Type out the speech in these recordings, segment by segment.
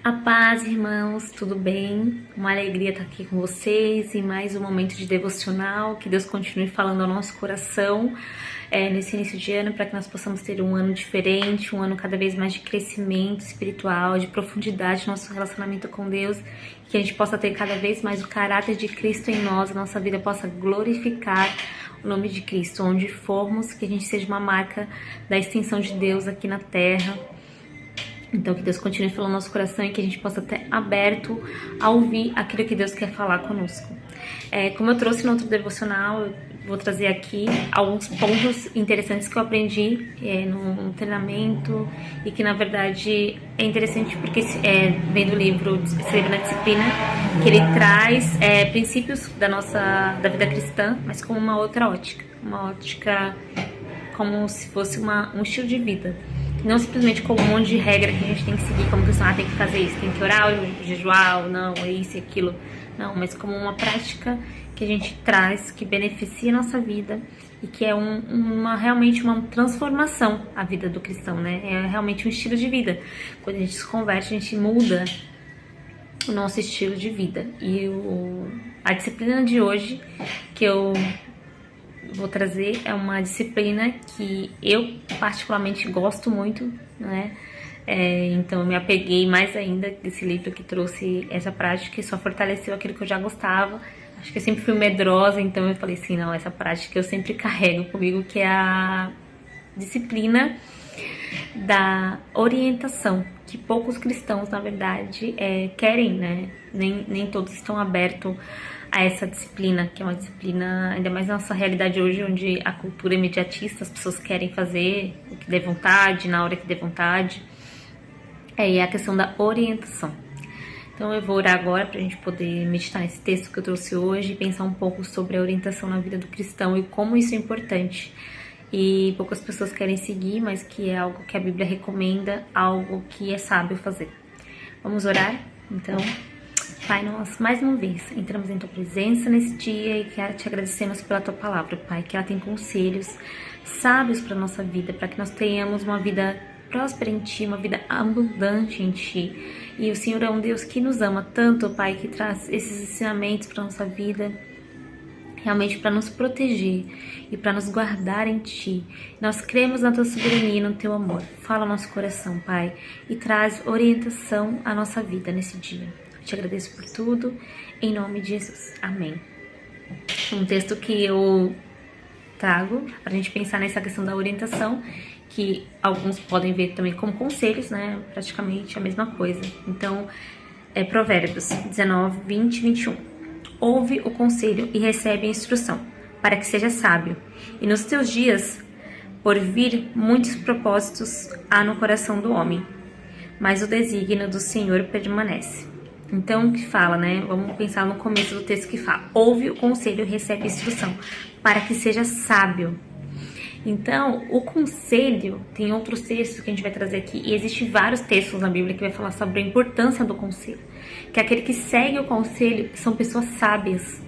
A paz, irmãos, tudo bem? Uma alegria estar aqui com vocês em mais um momento de devocional. Que Deus continue falando ao nosso coração nesse início de ano, para que nós possamos ter um ano diferente, um ano cada vez mais de crescimento espiritual, de profundidade no nosso relacionamento com Deus, que a gente possa ter cada vez mais o caráter de Cristo em nós, a nossa vida possa glorificar o nome de Cristo, onde formos, que a gente seja uma marca da extensão de Deus aqui na terra. Então, que Deus continue falando no nosso coração e que a gente possa estar aberto a ouvir aquilo que Deus quer falar conosco. Como eu trouxe no outro devocional, eu vou trazer aqui alguns pontos interessantes que eu aprendi no treinamento e que, na verdade, é interessante porque vem do livro Escreva na Disciplina, que ele traz princípios da vida cristã, mas com uma outra ótica. Uma ótica como se fosse um estilo de vida. Não simplesmente com um monte de regra que a gente tem que seguir, como cristão, tem que fazer isso, tem que orar, jejuar, não, é isso e aquilo. Não, mas como uma prática que a gente traz, que beneficia a nossa vida e que é realmente uma transformação a vida do cristão, né? É realmente um estilo de vida. Quando a gente se converte, a gente muda o nosso estilo de vida. E a disciplina de hoje que eu vou trazer é uma disciplina que eu particularmente gosto muito, né? Então eu me apeguei mais ainda desse livro que trouxe essa prática e só fortaleceu aquilo que eu já gostava. Acho que eu sempre fui medrosa, então eu falei assim, não, essa prática eu sempre carrego comigo, que é a disciplina da orientação, que poucos cristãos, na verdade, querem, né? Nem todos estão abertos a essa disciplina, que é uma disciplina, ainda mais na nossa realidade hoje, onde a cultura é imediatista, as pessoas querem fazer o que der vontade, na hora que der vontade. E a questão da orientação. Então eu vou orar agora para a gente poder meditar nesse texto que eu trouxe hoje e pensar um pouco sobre a orientação na vida do cristão e como isso é importante. E poucas pessoas querem seguir, mas que é algo que a Bíblia recomenda, algo que é sábio fazer. Vamos orar? Então, Pai, nós mais uma vez entramos em Tua presença nesse dia e te agradecemos pela Tua palavra, Pai, que ela tem conselhos sábios para a nossa vida, para que nós tenhamos uma vida próspera em Ti, uma vida abundante em Ti. E o Senhor é um Deus que nos ama tanto, Pai, que traz esses ensinamentos para a nossa vida, realmente para nos proteger e para nos guardar em Ti. Nós cremos na Tua soberania e no Teu amor. Fala ao nosso coração, Pai, e traz orientação à nossa vida nesse dia. Eu te agradeço por tudo, em nome de Jesus. Amém. Um texto que eu trago para a gente pensar nessa questão da orientação, que alguns podem ver também como conselhos, né? Praticamente a mesma coisa. Então, Provérbios 19, 20 e 21. Ouve o conselho e recebe a instrução, para que seja sábio. E nos teus dias, por vir, muitos propósitos há no coração do homem, mas o desígnio do Senhor permanece. Então, o que fala, né? Vamos pensar no começo do texto que fala: ouve o conselho e recebe a instrução, para que seja sábio. Então, o conselho, tem outros textos que a gente vai trazer aqui, e existem vários textos na Bíblia que vai falar sobre a importância do conselho, que aquele que segue o conselho são pessoas sábias.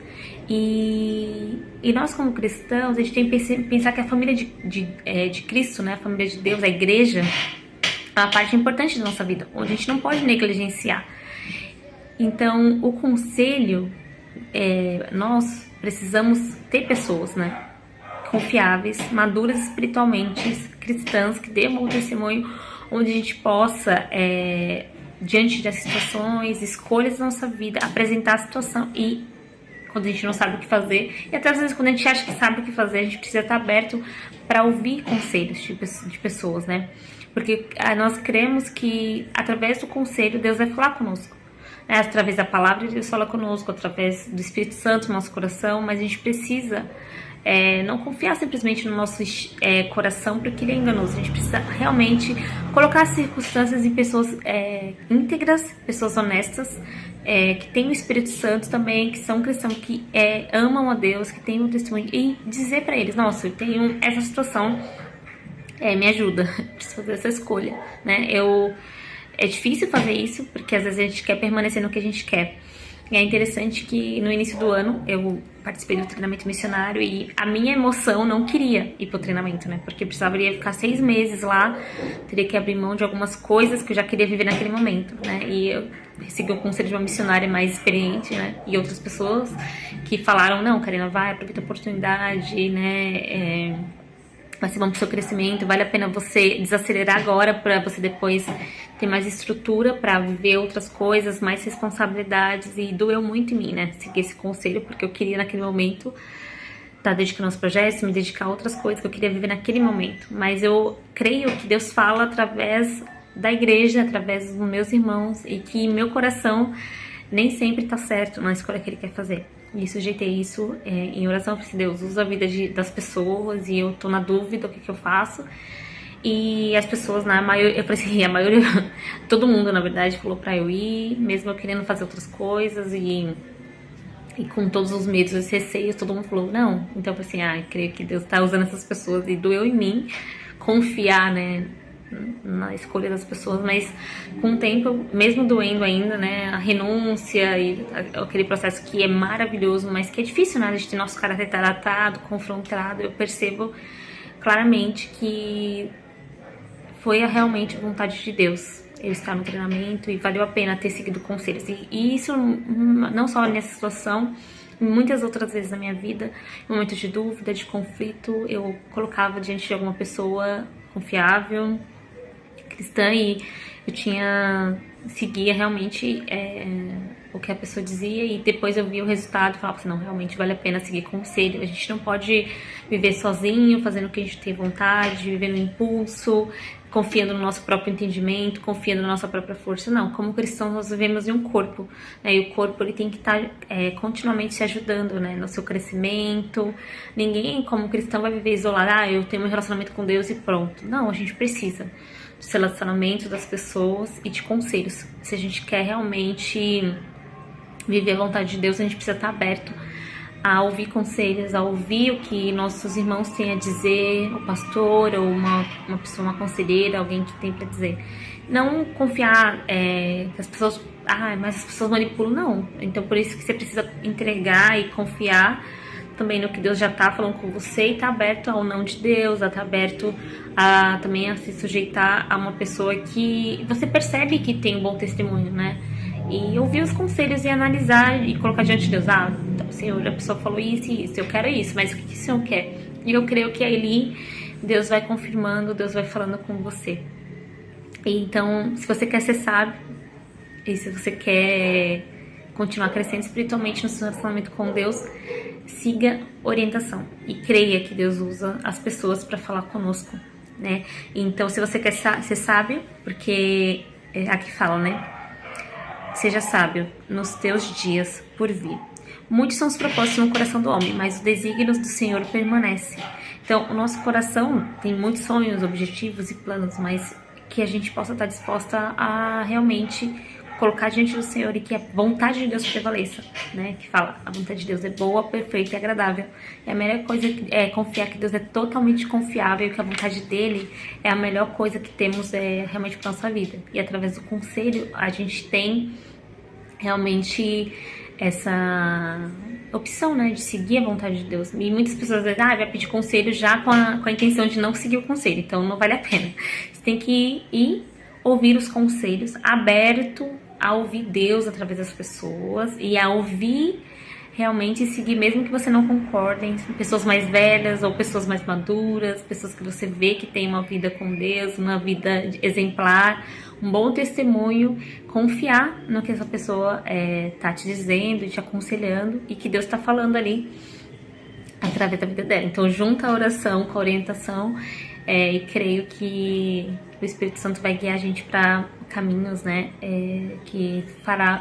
E nós, como cristãos, a gente tem que pensar que a família de Cristo, né, a família de Deus, a igreja, é uma parte importante da nossa vida, onde a gente não pode negligenciar. Então, o conselho, nós precisamos ter pessoas, né, confiáveis, maduras espiritualmente, cristãs, que dêem um bom testemunho, onde a gente possa, diante das situações, escolhas da nossa vida, apresentar a situação e, quando a gente não sabe o que fazer, e até às vezes quando a gente acha que sabe o que fazer, a gente precisa estar aberto para ouvir conselhos de pessoas, né? Porque nós cremos que através do conselho Deus vai falar conosco. Através da palavra Deus fala conosco, através do Espírito Santo no nosso coração, mas a gente precisa não confiar simplesmente no nosso coração, porque ele é enganoso. A gente precisa realmente colocar circunstâncias em pessoas íntegras, pessoas honestas, que têm o Espírito Santo também, que são cristãos, que amam a Deus, que têm o testemunho, e dizer para eles: nossa, eu tenho essa situação, me ajuda, preciso fazer essa escolha, né? É difícil fazer isso, porque às vezes a gente quer permanecer no que a gente quer. E é interessante que no início do ano eu participei do treinamento missionário e a minha emoção não queria ir pro treinamento, né? Porque eu precisaria ficar 6 meses lá, teria que abrir mão de algumas coisas que eu já queria viver naquele momento, né? E eu segui o conselho de uma missionária mais experiente, né? E outras pessoas que falaram, não, Karina, vai, aproveita a oportunidade, né? Vai ser bom pro seu crescimento, vale a pena você desacelerar agora para você depois ter mais estrutura para viver outras coisas, mais responsabilidades, e doeu muito em mim, né, seguir esse conselho, porque eu queria naquele momento estar dedicando aos projetos, me dedicar a outras coisas que eu queria viver naquele momento, mas eu creio que Deus fala através da igreja, através dos meus irmãos, e que meu coração nem sempre tá certo na escolha que Ele quer fazer. E sujeitei isso em oração, porque Deus usa a vida das pessoas e eu tô na dúvida o que eu faço. E as pessoas, na maioria, eu falei assim, a maioria, todo mundo na verdade falou pra eu ir, mesmo eu querendo fazer outras coisas e com todos os medos e receios, todo mundo falou não. Então eu falei assim, creio que Deus tá usando essas pessoas, e doeu em mim confiar, né, na escolha das pessoas, mas com o tempo, mesmo doendo ainda, né, a renúncia e aquele processo que é maravilhoso, mas que é difícil, né, a gente ter nosso caráter tratado, confrontado, eu percebo claramente que foi realmente a vontade de Deus ele estar no treinamento, e valeu a pena ter seguido conselhos, e isso não só nessa situação, muitas outras vezes na minha vida, em momentos de dúvida, de conflito, eu colocava diante de alguma pessoa confiável, cristã, e eu seguia realmente o que a pessoa dizia, e depois eu via o resultado e falava assim, não, realmente vale a pena seguir conselho. A gente não pode viver sozinho, fazendo o que a gente tem vontade, viver no impulso, confiando no nosso próprio entendimento, confiando na nossa própria força. Não, como cristãos nós vivemos em um corpo, né? E o corpo ele tem que estar continuamente se ajudando, né, no seu crescimento. Ninguém como cristão vai viver isolado, eu tenho um relacionamento com Deus e pronto. Não, a gente precisa dos relacionamentos das pessoas e de conselhos. Se a gente quer realmente viver a vontade de Deus, a gente precisa estar aberto a ouvir conselhos, a ouvir o que nossos irmãos têm a dizer, o pastor ou uma pessoa, uma conselheira, alguém que tem para dizer. Não confiar que as pessoas, mas as pessoas manipulam, não. Então por isso que você precisa entregar e confiar também no que Deus já tá falando com você, e tá aberto ao não de Deus, tá aberto também a se sujeitar a uma pessoa que você percebe que tem um bom testemunho, né? E ouvir os conselhos e analisar e colocar diante de Deus. Então, Senhor, a pessoa falou isso e isso, eu quero isso, mas o que o Senhor quer? E eu creio que ali Deus vai confirmando, Deus vai falando com você. E então, se você quer ser sábio, e se você quer continuar crescendo espiritualmente no seu relacionamento com Deus, siga orientação e creia que Deus usa as pessoas para falar conosco, né? Então, se você quer ser sábio, porque aqui fala, né? Seja sábio nos teus dias por vir. Muitos são os propósitos no coração do homem, mas os desígnios do Senhor permanecem. Então, o nosso coração tem muitos sonhos, objetivos e planos, mas que a gente possa estar disposta a realmente colocar diante do Senhor e que a vontade de Deus prevaleça, né? Que fala, a vontade de Deus é boa, perfeita e agradável. E a melhor coisa é confiar que Deus é totalmente confiável e que a vontade dele é a melhor coisa que temos realmente para nossa vida. E através do conselho a gente tem realmente essa opção, né, de seguir a vontade de Deus. E muitas pessoas dizem, vai pedir conselho já com a intenção de não seguir o conselho, então não vale a pena. Você tem que ir ouvir os conselhos, aberto a ouvir Deus através das pessoas e a ouvir realmente seguir, mesmo que você não concorde, pessoas mais velhas ou pessoas mais maduras, pessoas que você vê que tem uma vida com Deus, uma vida exemplar, um bom testemunho, confiar no que essa pessoa tá te dizendo e te aconselhando e que Deus tá falando ali através da vida dela. Então junta a oração com a orientação e creio que o Espírito Santo vai guiar a gente para caminhos, né, que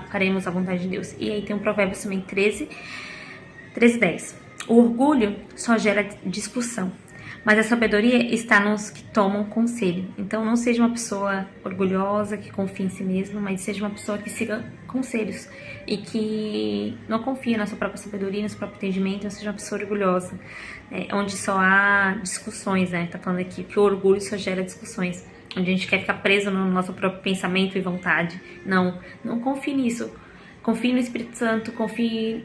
faremos a vontade de Deus. E aí tem um Provérbios também 13:10. O orgulho só gera discussão, mas a sabedoria está nos que tomam conselho. Então não seja uma pessoa orgulhosa, que confie em si mesma, mas seja uma pessoa que siga conselhos e que não confie na sua própria sabedoria, no seu próprio entendimento, não seja uma pessoa orgulhosa, onde só há discussões, né? Tá falando aqui que o orgulho só gera discussões, onde a gente quer ficar preso no nosso próprio pensamento e vontade. Não confie nisso. Confie no Espírito Santo, confie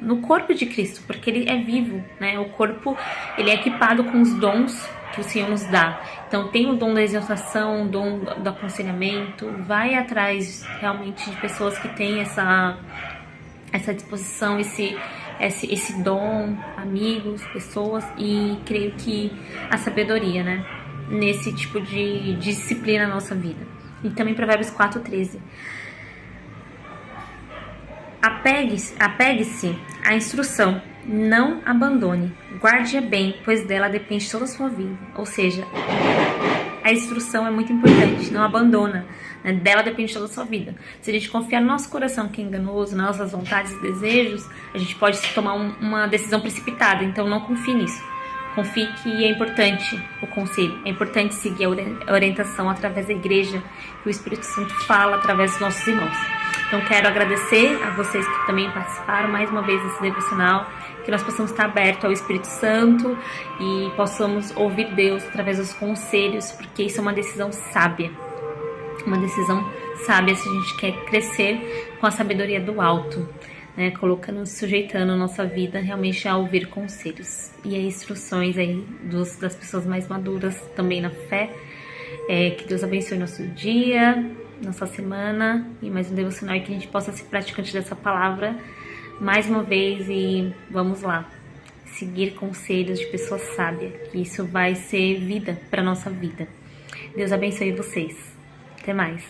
no corpo de Cristo, porque ele é vivo, né? O corpo, ele é equipado com os dons que o Senhor nos dá. Então tem o dom da exortação, o dom do aconselhamento. Vai atrás realmente de pessoas que têm essa disposição, esse dom, amigos, pessoas, e creio que a sabedoria, né? Nesse tipo de disciplina na nossa vida. E também Provérbios 4:13. Apegue-se à instrução, não abandone, guarde-a bem, pois dela depende toda a sua vida. Ou seja, a instrução é muito importante, não abandona, né? Dela depende toda a sua vida. Se a gente confiar no nosso coração que é enganoso, nas nossas vontades e desejos, a gente pode tomar uma decisão precipitada, então não confie nisso. Confie que é importante o conselho, é importante seguir a orientação através da igreja, que o Espírito Santo fala através dos nossos irmãos. Então quero agradecer a vocês que também participaram mais uma vez desse devocional, que nós possamos estar abertos ao Espírito Santo e possamos ouvir Deus através dos conselhos, porque isso é uma decisão sábia. Uma decisão sábia se a gente quer crescer com a sabedoria do alto, né? Colocando, sujeitando a nossa vida realmente a ouvir conselhos e as instruções aí das pessoas mais maduras também na fé. Que Deus abençoe nosso dia, nossa semana e mais um devocional, e que a gente possa ser praticante dessa palavra mais uma vez. E vamos lá, seguir conselhos de pessoas sábias, que isso vai ser vida para nossa vida. Deus abençoe vocês. Até mais.